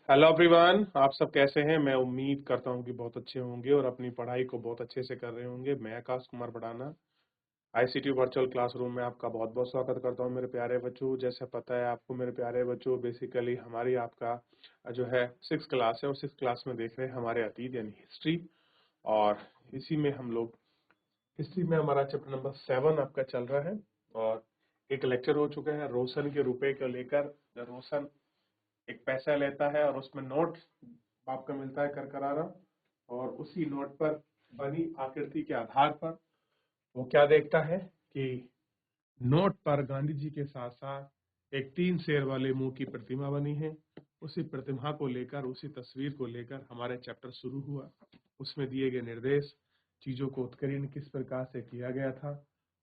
Hello everyone, आप सब कैसे हैं। मैं उम्मीद करता हूं कि बहुत अच्छे होंगे और अपनी पढ़ाई को बहुत अच्छे से कर रहे होंगे। मैं आकाश कुमार पढ़ाना आईसीटी वर्चुअल क्लासरूम में आपका बहुत बहुत स्वागत करता हूं मेरे प्यारे बच्चों। जैसे पता है आपको मेरे प्यारे बच्चों, बेसिकली हमारी आपका जो है 6th क्लास है और 6th क्लास में देख रहे हैं हमारे अतीत यानी हिस्ट्री। और इसी में हम लोग हिस्ट्री में हमारा चैप्टर नंबर 7 आपका चल रहा है। और एक लेक्चर हो चुका है रोशन के रुपए को लेकर। रोशन एक पैसा लेता है और उसमें नोट आपका मिलता है करकरारा, और उसी नोट पर बनी आकृति के आधार पर वो क्या देखता है कि नोट पर गांधी जी के साथ साथ एक 3 शेर वाले मुंह की प्रतिमा बनी है। उसी प्रतिमा को लेकर, उसी तस्वीर को लेकर हमारे चैप्टर शुरू हुआ। उसमें दिए गए निर्देश, चीजों को उत्कीर्ण किस प्रकार से किया गया था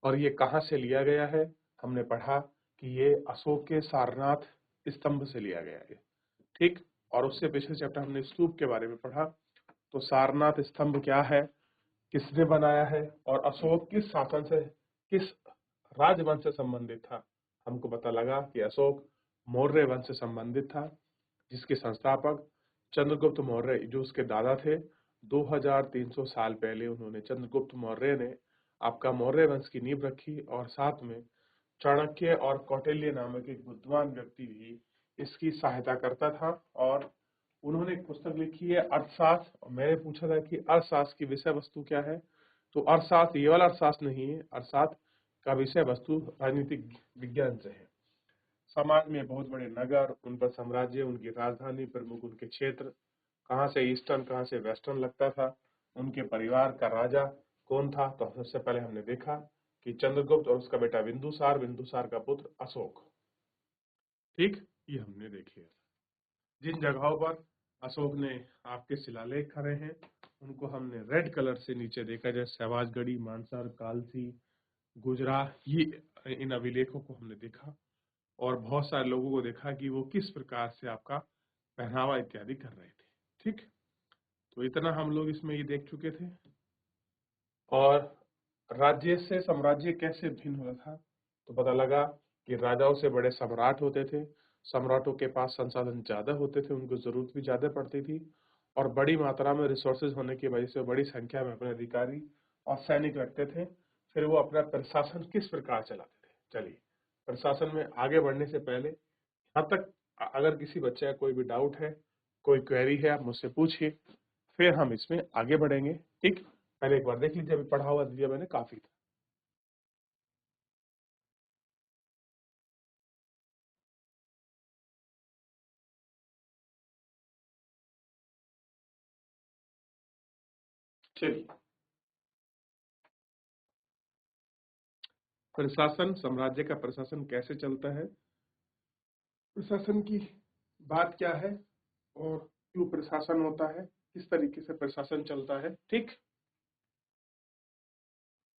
और ये कहाँ से लिया गया है। हमने पढ़ा कि ये अशोक के सारनाथ स्तंभ से लिया गया है, ठीक। और उससे पिछले चैप्टर हमने स्तूप के बारे में पढ़ा। तो सारनाथ स्तंभ क्या है, किसने बनाया है और अशोक किस शासन से, किस राजवंश से संबंधित था। हमको पता लगा कि अशोक मौर्य वंश से संबंधित था, जिसके संस्थापक चंद्रगुप्त मौर्य जो उसके दादा थे। 2300 साल पहले उन्होंने, चंद्रगुप्त मौर्य ने आपका मौर्य वंश की नींव रखी। और साथ में चाणक्य और कौटिल्य नामक एक बुद्धिमान व्यक्ति भी इसकी सहायता करता था। और उन्होंने एक पुस्तक लिखी है अर्थशास्त्र। और मैंने पूछा था कि अर्थशास्त्र की विषय वस्तु क्या है, तो अर्थशास्त्र ये वाला अर्थशास्त्र नहीं है। अर्थशास्त्र का विषय वस्तु राजनीतिक विज्ञान से है। समाज में बहुत बड़े नगर, उन पर साम्राज्य, उनकी राजधानी, प्रमुख उनके क्षेत्र, कहाँ से ईस्टर्न कहाँ से वेस्टर्न लगता था, उनके परिवार का राजा कौन था। तो सबसे पहले हमने देखा कि चंद्रगुप्त और उसका बेटा बिंदुसार, बिंदुसार का पुत्र अशोक, ठीक। ये हमने देखे। जिन जगहों पर अशोक ने आपके शिलालेख खड़े हैं उनको हमने रेड कलर से नीचे देखा, जैसे शहबाजगढ़ी, मानसर, कालसी, गुजरा, ये इन अभिलेखों को हमने देखा। और बहुत सारे लोगों को देखा कि वो किस प्रकार से आपका पहनावा इत्यादि कर रहे थे, ठीक। तो इतना हम लोग इसमें ये देख चुके थे। और राज्य से साम्राज्य कैसे भिन्न हुआ था, तो पता लगा कि राजाओं से बड़े सम्राट होते थे। सम्राटों के पास संसाधन ज्यादा होते थे, उनको जरूरत भी ज्यादा पड़ती थी। और बड़ी मात्रा में रिसोर्सेज होने की वजह से बड़ी संख्या में अपने अधिकारी और सैनिक रखते थे। फिर वो अपना प्रशासन किस प्रकार चलाते थे। चलिए, प्रशासन में आगे बढ़ने से पहले यहाँ तक अगर किसी बच्चे का कोई भी डाउट है, कोई क्वेरी है, आप मुझसे पूछिए, फिर हम इसमें आगे बढ़ेंगे, ठीक। पहले एक बार देख लीजिए, अभी पढ़ा हुआ दिया मैंने काफी था। चलिए, प्रशासन, साम्राज्य का प्रशासन कैसे चलता है, प्रशासन की बात क्या है और क्यों प्रशासन होता है, किस तरीके से प्रशासन चलता है, ठीक।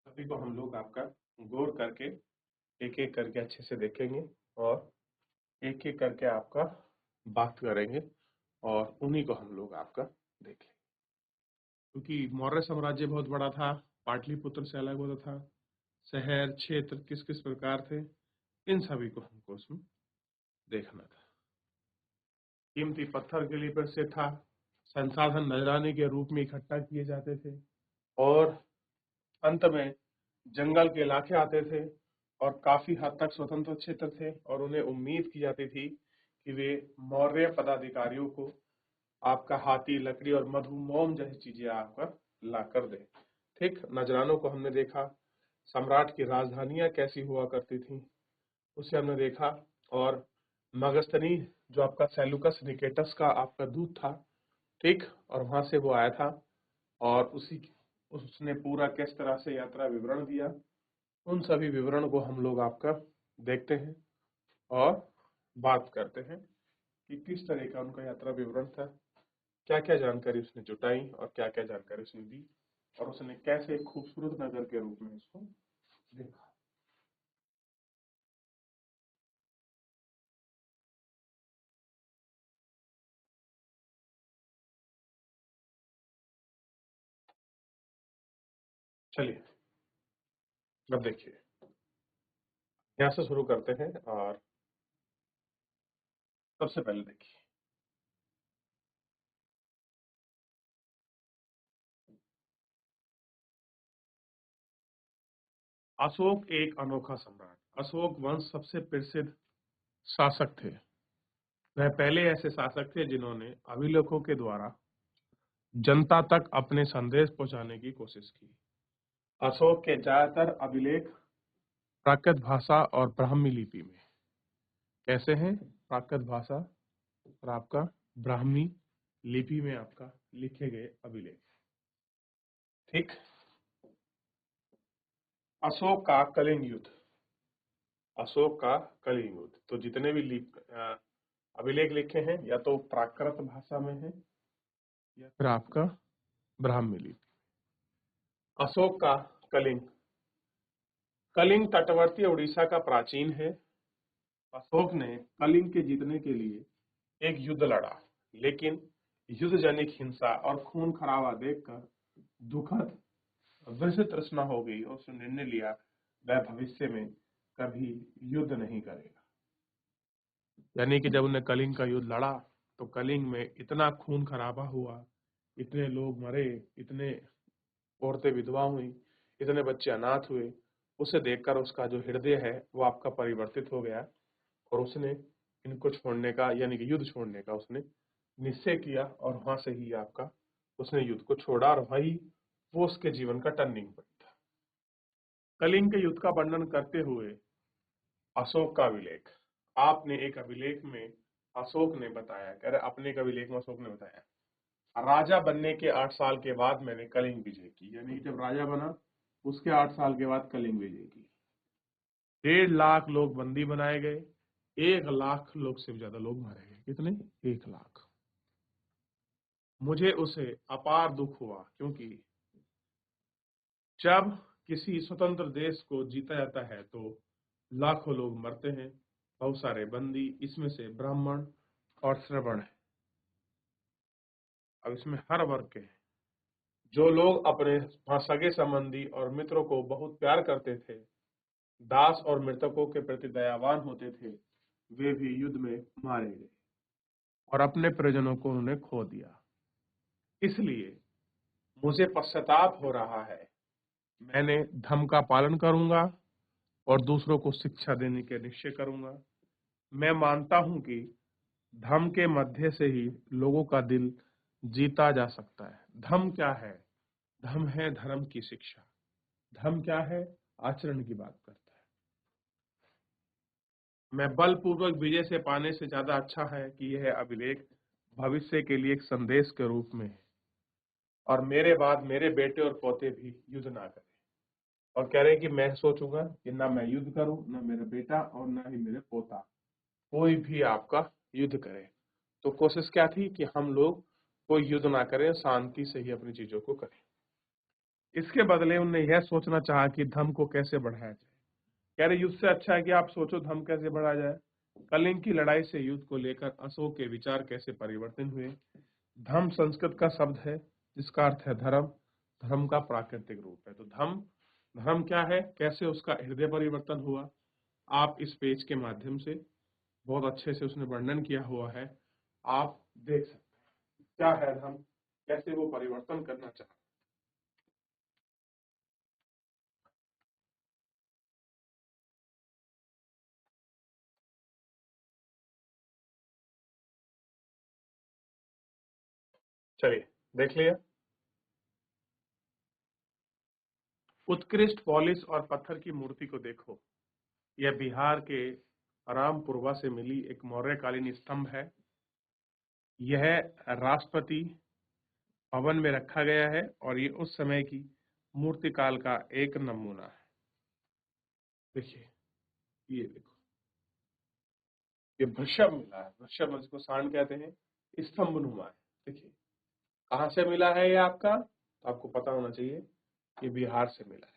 सभी को हम लोग आपका गौर करके एक एक करके अच्छे से देखेंगे और एक एक करके आपका बात करेंगे और उन्हीं को हम लोग आपका देखेंगे। क्योंकि मौर्य साम्राज्य बहुत बड़ा था, पाटलिपुत्र से अलग होता था, शहर क्षेत्र किस किस प्रकार थे, इन सभी को हमको उसमें देखना था। कीमती पत्थर के लिए प्रसिद्ध था, संसाधन नजराने के रूप में इकट्ठा किए जाते थे। और अंत में जंगल के इलाके आते थे और काफी हद तक स्वतंत्र क्षेत्र थे। और उन्हें उम्मीद की जाती थी कि वे मौर्य पदाधिकारियों को आपका हाथी, लकड़ी और मधु, मोम जैसी चीजें आपका ला कर दे, ठीक। नजरानों को हमने देखा, सम्राट की राजधानियां कैसी हुआ करती थी उसे हमने देखा। और मगस्थनी जो आपका सेलुकस निकेटस का आपका दूत था, ठीक। और वहां से वो आया था और उसने पूरा किस तरह से यात्रा विवरण दिया, उन सभी विवरण को हम लोग आपका देखते हैं और बात करते हैं कि किस तरह का उनका यात्रा विवरण था, क्या क्या जानकारी उसने जुटाई और क्या क्या जानकारी उसने दी और उसने कैसे एक खूबसूरत नगर के रूप में इसको देखा। चलिए, अब देखिए, यहाँ से शुरू करते हैं। और सबसे पहले देखिए, अशोक एक अनोखा सम्राट। अशोक वंश सबसे प्रसिद्ध शासक थे। वह पहले ऐसे शासक थे जिन्होंने अभिलेखों के द्वारा जनता तक अपने संदेश पहुंचाने की कोशिश की। अशोक के ज्यादातर अभिलेख प्राकृत भाषा और ब्राह्मी लिपि में कैसे हैं? प्राकृत भाषा और आपका ब्राह्मी लिपि में आपका लिखे गए अभिलेख। ठीक। अशोक का कलिंग युद्ध। अशोक का कलिंग युद्ध, तो जितने भी अभिलेख लिखे हैं या तो प्राकृत भाषा में है या फिर आपका ब्राह्मी लिपि। अशोक का कलिंग। कलिंग तटवर्ती उड़ीसा का प्राचीन है। अशोक ने कलिंग के जीतने के लिए एक युद्ध लड़ा, लेकिन युद्ध जनित हिंसा और खून खराबा देखकर दुखद वृष तृष्णा हो गई और उसने निर्णय लिया वह भविष्य में कभी युद्ध नहीं करेगा। यानी कि जब उन्हें कलिंग का युद्ध लड़ा तो कलिंग में इतना खून खराबा हुआ, इतने लोग मरे, इतने औरतें विधवा हुई, इतने बच्चे अनाथ हुए। उसे देखकर उसका जो हृदय है वो आपका परिवर्तित हो गया और उसने इनको छोड़ने का यानी कि युद्ध छोड़ने का उसने निश्चय किया और वहां से ही आपका उसने युद्ध को छोड़ा और वही वो उसके जीवन का टर्निंग पॉइंट था। कलिंग के युद्ध का वर्णन करते हुए अशोक का अभिलेख। आपने एक अभिलेख में अशोक ने बताया, कह रहे अपने एक अभिलेख में अशोक ने बताया, राजा बनने के 8 साल के बाद मैंने कलिंग विजय की। यानी जब राजा बना उसके 8 साल के बाद कलिंग विजय की। 1.5 लाख लोग बंदी बनाए गए, 1 लाख लोग से ज्यादा लोग मारे गए। कितने? 1 लाख। मुझे उसे अपार दुख हुआ, क्योंकि जब किसी स्वतंत्र देश को जीता जाता है तो लाखों लोग मरते हैं, बहुत सारे बंदी, इसमें से ब्राह्मण और श्रवण है। अब इसमें हर वर्ग के हैं। जो लोग अपने सगे संबंधी और मित्रों को बहुत प्यार करते थे, दास और मृतकों के प्रति दयावान होते थे, वे भी युद्ध में मारे गए और अपने परिजनों को उन्होंने खो दिया। इसलिए मुझे पश्चाताप हो रहा है। मैंने धर्म का पालन करूंगा और दूसरों को शिक्षा देने के निश्चय करूंगा। मैं मानता हूं कि धर्म के मध्य से ही लोगों का दिल जीता जा सकता है। धर्म क्या है? धर्म है धर्म की शिक्षा। धर्म क्या है? आचरण की बात करता है। मैं बलपूर्वक विजय से पाने से ज्यादा अच्छा है कि यह अभिलेख भविष्य के लिए एक संदेश के रूप में है और मेरे बाद मेरे बेटे और पोते भी युद्ध ना करें। और कह रहे हैं कि मैं सोचूंगा कि ना मैं युद्ध करूं, ना मेरा बेटा और ना ही मेरे पोता कोई भी आपका युद्ध करे। तो कोशिश क्या थी कि हम लोग कोई युद्ध ना करें, शांति से ही अपनी चीजों को करें। इसके बदले उन्होंने यह सोचना चाहा कि धर्म को कैसे बढ़ाया जाए। कह रहे युद्ध से अच्छा है कि आप सोचो धर्म कैसे बढ़ाया जाए। कलिंग की लड़ाई से युद्ध को लेकर अशोक के विचार कैसे परिवर्तन हुए। धर्म संस्कृत का शब्द है जिसका अर्थ है धर्म। धर्म का प्राकृतिक रूप है। तो धर्म धर्म क्या है, कैसे उसका हृदय परिवर्तन हुआ, आप इस पेज के माध्यम से बहुत अच्छे से उसने वर्णन किया हुआ है, आप देख सकते हैं क्या है धर्म, कैसे वो परिवर्तन करना चाहता। चलिए देख लिया। उत्कृष्ट पॉलिश और पत्थर की मूर्ति को देखो। यह बिहार के रामपुरवा से मिली एक मौर्यकालीन स्तंभ है। यह राष्ट्रपति भवन में रखा गया है और ये उस समय की मूर्तिकाल का एक नमूना है। देखिए, ये देखो, ये वृषभ मिला है। वृषभ जिसको सांड कहते हैं, स्तंभ नुमा है। देखिए कहाँ से मिला है ये आपका, तो आपको पता होना चाहिए कि बिहार से मिला है।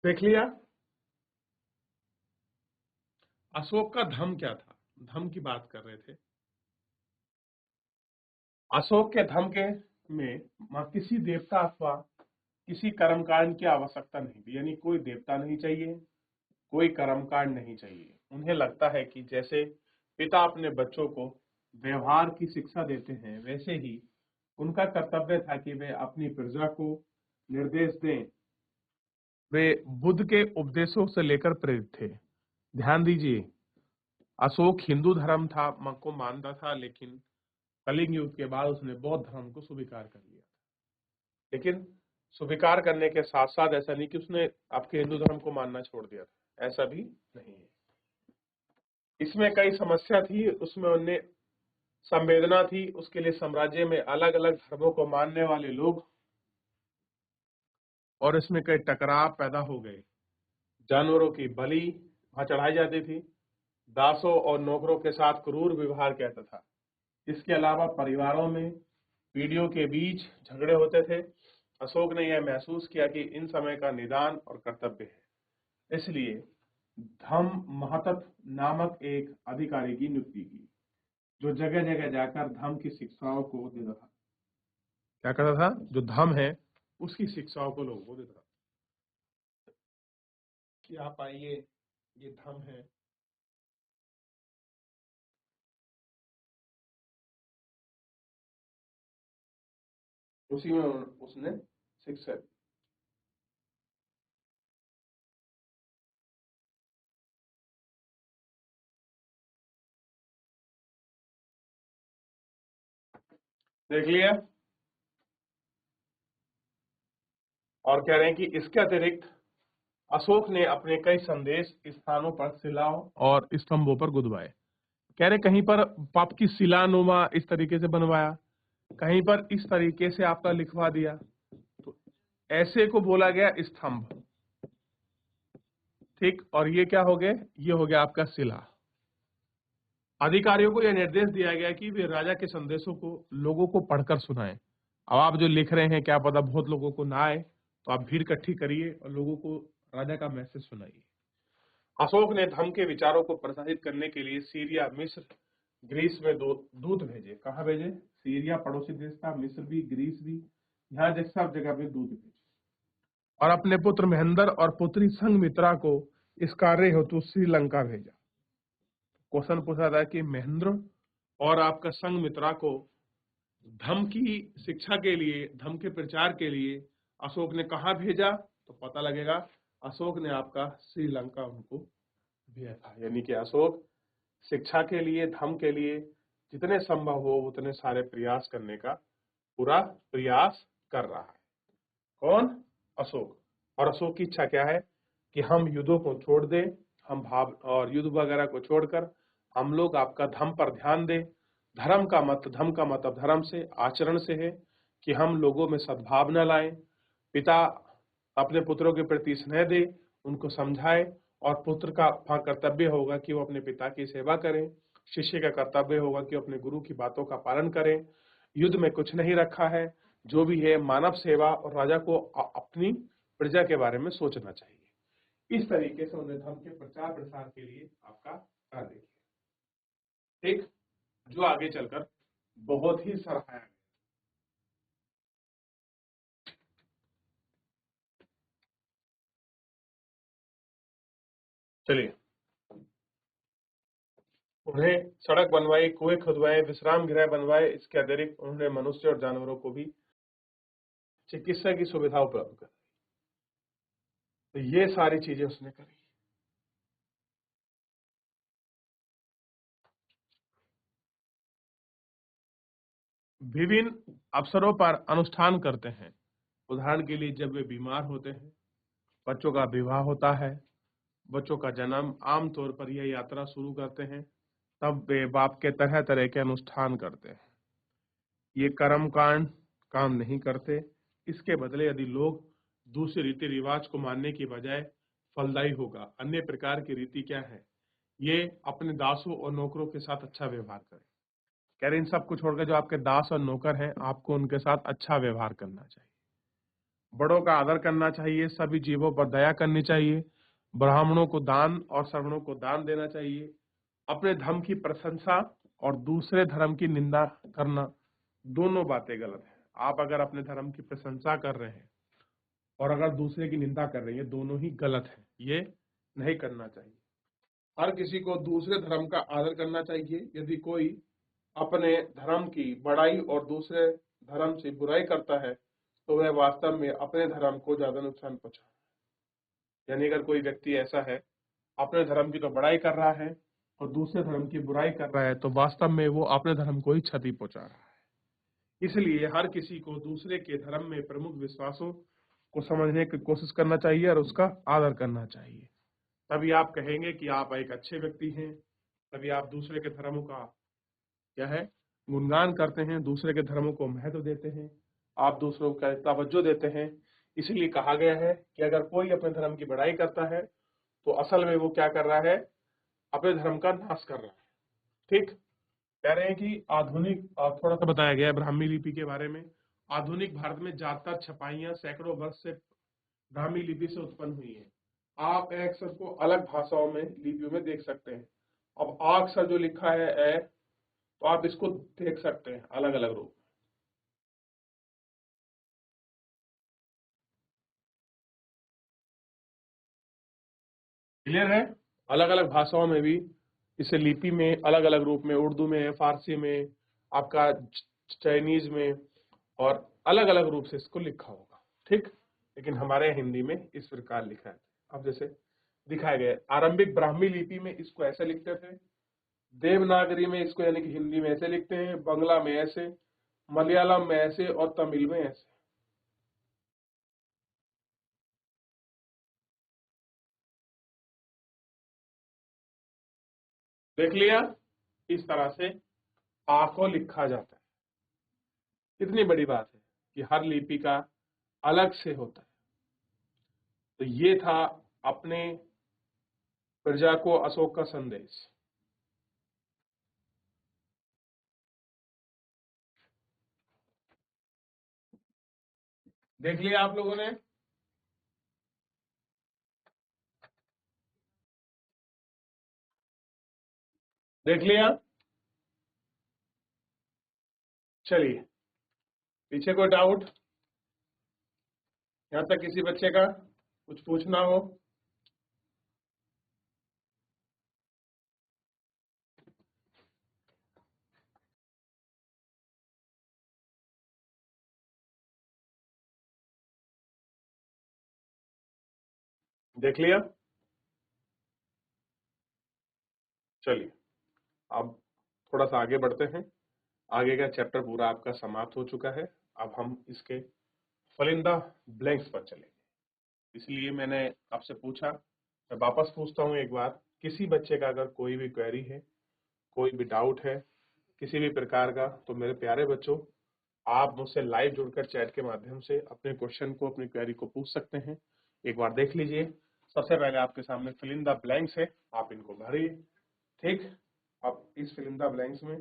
देख लिया। अशोक का धर्म क्या था? धर्म की बात कर रहे थे। अशोक के धर्म के में किसी देवता अथवा किसी कर्मकांड की आवश्यकता नहीं थी। यानी कोई देवता नहीं चाहिए, कोई कर्मकांड नहीं चाहिए। उन्हें लगता है कि जैसे पिता अपने बच्चों को व्यवहार की शिक्षा देते हैं, वैसे ही उनका कर्तव्य था कि वे अपनी प्रजा को निर्देश दें वे बुद्ध के उपदेशों से लेकर प्रेरित थे। ध्यान दीजिए, अशोक हिंदू धर्म था को मानता था, लेकिन कलिंग युद्ध के बाद उसने बौद्ध धर्म को स्वीकार कर लिया। लेकिन स्वीकार करने के साथ साथ ऐसा नहीं कि उसने आपके हिंदू धर्म को मानना छोड़ दिया था, ऐसा भी नहीं है। इसमें कई समस्या थी, उसमें उन्हें संवेदना थी, उसके लिए साम्राज्य में अलग अलग धर्मों को मानने वाले लोग, और इसमें कई टकराव पैदा हो गए। जानवरों की बलि वहां चढ़ाई जाती थी, दासों और नौकरों के साथ क्रूर व्यवहार कहता था। इसके अलावा परिवारों में पीढ़ियों के बीच झगड़े होते थे। अशोक ने यह महसूस किया कि इन समय का निदान और कर्तव्य है, इसलिए धम्म महतत्व नामक एक अधिकारी की नियुक्ति की, जो जगह जगह जाकर धम्म की शिक्षाओं को देता था। क्या करता था? जो धम्म है उसकी शिक्षाओं को लोगों को देता था कि आप आइए, ये धम्म है, उसी में उसने शिक्षा दी। देख लिया। और कह रहे हैं कि इसके अतिरिक्त अशोक ने अपने कई संदेश स्थानों पर शिलाओं और स्तंभों पर गुदवाए। कह रहे कहीं पर पाप की शिलानुमा इस तरीके से बनवाया, कहीं पर इस तरीके से आपका लिखवा दिया, तो ऐसे को बोला गया स्तंभ। ठीक, और ये क्या हो गए? ये हो गया आपका शिला। अधिकारियों को यह निर्देश दिया गया कि वे राजा के संदेशों को लोगों को पढ़कर सुनाएं। अब आप जो लिख रहे हैं, क्या पता बहुत लोगों को ना आए, तो आप भीड़ इकट्ठी करिए और लोगों को राजा का मैसेज सुनाइए। अशोक ने धम्म के विचारों को प्रसारित करने के लिए सीरिया, मिस्र, ग्रीस में दूत भेजे। कहाँ भेजे? सीरिया पड़ोसी देश था, मिस्र भी, ग्रीस भी, यहाँ सब जगह पे दूत भेजे। और अपने पुत्र महेंद्र और पुत्री संघमित्रा को इस कार्य हेतु श्रीलंका भेजा। क्वेश्चन पूछा था कि महेंद्र और आपका संघमित्रा को धम्म की शिक्षा के लिए, धम्म के प्रचार के लिए अशोक ने कहाँ भेजा? तो पता लगेगा, अशोक ने आपका श्रीलंका उनको भेजा था। यानी कि अशोक शिक्षा के लिए, धम्म के लिए जितने संभव हो उतने सारे प्रयास करने का पूरा प्रयास कर रहा है। कौन? अशोक। और अशोक की इच्छा क्या है? कि हम युद्धों को छोड़ दें, हम भाव और युद्ध वगैरह को छोड़कर हम लोग आपका धम्म पर ध्यान दें। धर्म का मतलब धर्म से, आचरण से है कि हम लोगों में सद्भावना लाएं। पिता अपने पुत्रों के प्रति स्नेह दे, उनको समझाए, और पुत्र का कर्तव्य होगा कि वो अपने पिता की सेवा करें। शिष्य का कर्तव्य होगा कि अपने गुरु की बातों का पालन करें। युद्ध में कुछ नहीं रखा है, जो भी है मानव सेवा, और राजा को अपनी प्रजा के बारे में सोचना चाहिए। इस तरीके से उन्हें धर्म के प्रचार प्रसार के लिए आपका कार्य किया। ठीक, जो आगे चलकर बहुत ही सराहाया गया। चलिए, उन्हें सड़क बनवाई, कुएं खुदवाए, विश्राम गृह बनवाए। इसके अतिरिक्त उन्होंने मनुष्य और जानवरों को भी चिकित्सा की सुविधा उपलब्ध कराई। तो ये सारी चीजें उसने करी। विभिन्न अवसरों पर अनुष्ठान करते हैं। उदाहरण के लिए, जब वे बीमार होते हैं, बच्चों का विवाह होता है, बच्चों का जन्म, आमतौर पर यह यात्रा शुरू करते हैं, तब वे बाप के तरह तरह के अनुष्ठान करते हैं। ये कर्मकांड काम नहीं करते। इसके बदले यदि लोग दूसरे रीति रिवाज को मानने की बजाय फलदायी होगा। अन्य प्रकार की रीति क्या है? ये अपने दासों और नौकरों के साथ अच्छा व्यवहार करें। कह रहे इन सब को छोड़कर जो आपके दास और नौकर हैं, आपको उनके साथ अच्छा व्यवहार करना चाहिए। बड़ों का आदर करना चाहिए, सभी जीवों पर दया करनी चाहिए, ब्राह्मणों को दान और सवर्णों को दान देना चाहिए। अपने धर्म की प्रशंसा और दूसरे धर्म की निंदा करना, दोनों बातें गलत है। आप अगर अपने धर्म की प्रशंसा कर रहे हैं और अगर दूसरे की निंदा कर रहे हैं, दोनों ही गलत है। ये नहीं करना चाहिए। हर किसी को दूसरे धर्म का आदर करना चाहिए। यदि कोई अपने धर्म की बड़ाई और दूसरे धर्म से बुराई करता है, तो वह वास्तव में अपने धर्म को ज्यादा नुकसान पहुंचा। यानी अगर कोई व्यक्ति ऐसा है, अपने धर्म की तो बड़ाई कर रहा है और दूसरे धर्म की बुराई कर रहा है, तो वास्तव में वो अपने धर्म को ही क्षति पहुंचा रहा है। इसलिए हर किसी को दूसरे के धर्म में प्रमुख विश्वासों को समझने की कोशिश करना चाहिए और उसका आदर करना चाहिए। तभी आप कहेंगे कि आप एक अच्छे व्यक्ति हैं। तभी आप दूसरे के धर्मों का क्या है, गुणगान करते हैं, दूसरे के धर्मों को महत्व देते हैं, आप दूसरों का तवज्जो देते हैं। इसीलिए कहा गया है कि अगर कोई अपने धर्म की बड़ाई करता है तो असल में वो क्या कर रहा है, अपने धर्म का नाश कर रहा है। ठीक, कह रहे हैं कि आधुनिक, थोड़ा सा बताया गया है ब्राह्मी लिपि के बारे में। आधुनिक भारत में ज्यादातर छपाइयां सैकड़ों वर्ष से ब्राह्मी लिपि से उत्पन्न हुई है। आप ए अक्षर को अलग भाषाओं में लिपियों में देख सकते हैं। अब आ अक्षर जो लिखा है ए, तो आप इसको देख सकते हैं अलग अलग रूप। क्लियर है? अलग अलग भाषाओं में भी इसे लिपि में अलग अलग रूप में, उर्दू में, फारसी में, आपका चाइनीज में, और अलग अलग रूप से इसको लिखा होगा। ठीक, लेकिन हमारे हिंदी में इस प्रकार लिखा है। अब जैसे दिखाया गया, आरंभिक ब्राह्मी लिपि में इसको ऐसे लिखते थे, देवनागरी में इसको यानी कि हिंदी में ऐसे लिखते हैं, बंगला में ऐसे, मलयालम में ऐसे और तमिल में ऐसे। देख लिया, इस तरह से आ को लिखा जाता है। इतनी बड़ी बात है कि हर लिपि का अलग से होता है। तो ये था अपने प्रजा को अशोक का संदेश। देख लिया आप लोगों ने? देख लिया? चलिए, पीछे कोई डाउट यहां तक किसी बच्चे का कुछ पूछना हो? देख लिया? चलिए, अब थोड़ा सा आगे बढ़ते हैं। आगे का चैप्टर पूरा आपका समाप्त हो चुका है। अब हम इसके फिल इन द ब्लैंक्स पर चलेंगे। इसलिए मैंने आपसे पूछा, मैं वापस पूछता हूँ एक बार, किसी बच्चे का अगर कोई भी क्वेरी है, कोई भी डाउट है किसी भी प्रकार का, तो मेरे प्यारे बच्चों, आप मुझसे लाइव जुड़कर चैट के माध्यम से अपने क्वेश्चन को, अपनी क्वेरी को पूछ सकते हैं। एक बार देख लीजिए। सबसे पहले आपके सामने फिल इन द ब्लैंक्स है, आप इनको भरिए। ठीक, अब इस फिल इन द ब्लैंक्स में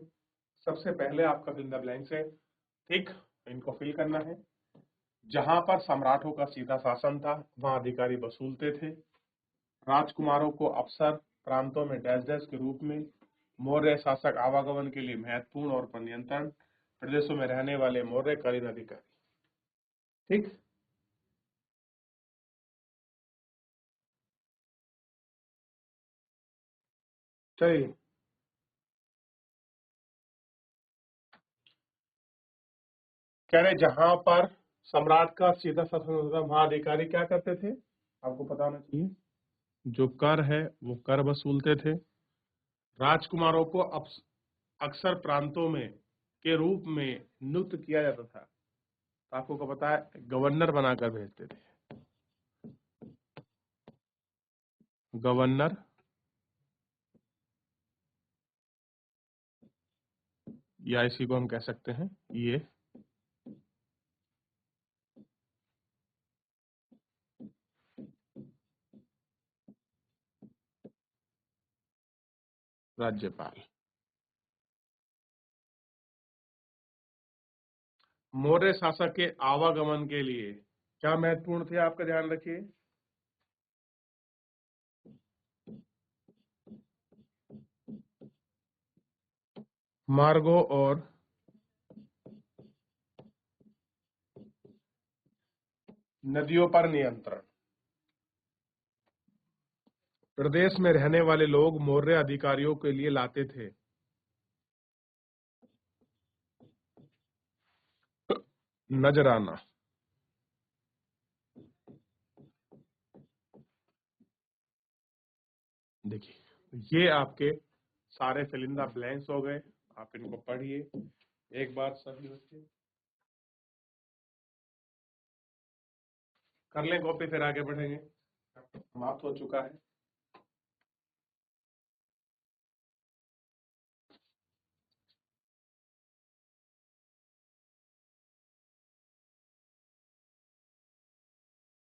सबसे पहले आपका फिल इन द ब्लैंक्स है। ठीक, इनको फिल करना है। जहां पर सम्राटों का सीधा शासन था, वहां अधिकारी वसूलते थे। राजकुमारों को अफसर प्रांतों में डैश डैश के रूप में, मौर्य शासक आवागमन के लिए महत्वपूर्ण और पर नियंत्रण, प्रदेशों में रहने वाले मौर्य कालीन अधिकारी। ठीक, चलिए, कह रहे जहां पर सम्राट का सीधा शासन होता था, वहां अधिकारी क्या करते थे, आपको पता होना चाहिए। जो कर है वो कर वसूलते थे। राजकुमारों को अक्सर प्रांतों में के रूप में नियुक्त किया जाता था। आपको को पता है, गवर्नर बनाकर भेजते थे। गवर्नर, या इसी को हम कह सकते हैं ये राज्यपाल। मौर्य शासक के आवागमन के लिए क्या महत्वपूर्ण थे, आपका ध्यान रखिए। मार्गों और नदियों पर नियंत्रण। प्रदेश में रहने वाले लोग मौर्य अधिकारियों के लिए लाते थे नजराना। देखिए, ये आपके सारे फिल इन द ब्लैंक्स हो गए। आप इनको पढ़िए एक बार सभी बच्चे। कर लें कॉपी, फिर आगे बढ़ेंगे। समाप्त हो चुका है।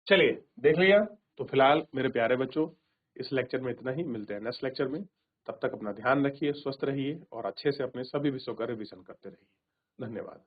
चलिए, देख लिया। तो फिलहाल मेरे प्यारे बच्चों, इस लेक्चर में इतना ही। मिलते हैं नेक्स्ट लेक्चर में। तब तक अपना ध्यान रखिए, स्वस्थ रहिए और अच्छे से अपने सभी विषयों का रिवीजन करते रहिए। धन्यवाद।